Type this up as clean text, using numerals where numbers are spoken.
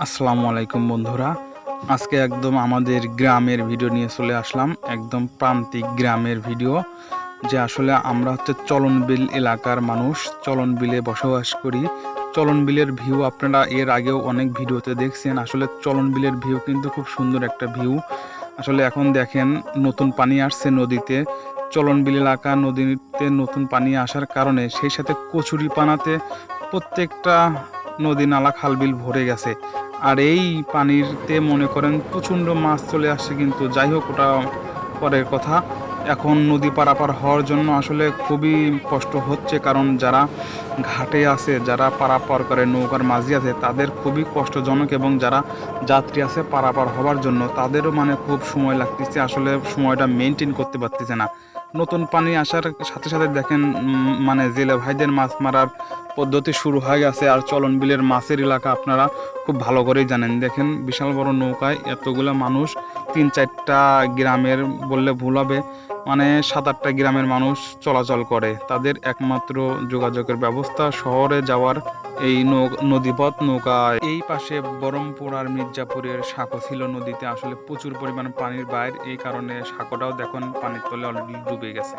আসসালামু আলাইকুম বন্ধুরা। আজকে একদম আমাদের গ্রামের ভিডিও নিয়ে চলে আসলাম, একদম প্রান্তিক গ্রামের ভিডিও। যে আসলে আমরা চলনবিল এলাকার মানুষ, চলনবিলে বসবাস করি। চলনবিলের ভিউ আপনারা এর আগেও অনেক ভিডিওতে দেখছেন। আসলে চলনবিলের ভিউ কিন্তু খুব সুন্দর একটা ভিউ। আসলে এখন দেখেন নতুন পানি আসছে নদীতে। চলনবিল এলাকা নদীতে নতুন পানি আসার কারণে সেই সাথে কচুরিপানাতে প্রত্যেকটা নদী নালা খালবিল ভরে গেছে। আর এই পানিতে মনে করেন প্রচণ্ড মাছ চলে আসছে, কিন্তু যাই হোক ওটা পরের কথা। এখন নদী পারাপার হওয়ার জন্য আসলে খুবই কষ্ট হচ্ছে, কারণ যারা ঘাটে আছে, যারা পারাপার করে নৌকার মাঝি আছে, তাদের খুবই কষ্টজনক, এবং যারা যাত্রী আছে পারাপার হওয়ার জন্য তাদেরও মানে খুব সময় লাগতেছে, আসলে সময়টা মেনটেন করতে পারতেছে না। নতুন পানি আসার সাথে সাথে দেখেন মানে জেলে ভাইদের মাছ মারার পদ্ধতি শুরু হয়ে গেছে। আর চলন বিলের মাছের এলাকা আপনারা খুব ভালো করেই জানেন। দেখেন বিশাল বড় নৌকায় এতগুলো মানুষ, 3-4টা গ্রামের বললে ভুল হবে, মানে 7-8টা গ্রামের মানুষ চলাচল করে। তাদের একমাত্র যোগাযোগের ব্যবস্থা শহরে যাওয়ার এই নদীপথ নৌকা। এই পাশে বরমপুর আর মির্জাপুরের সাঁকো ছিল নদীতে, আসলে প্রচুর পরিমাণ পানির বাইর, এই কারণে সাঁকোটাও দেখুন পানির তলে অলরেডি ডুবে গেছে।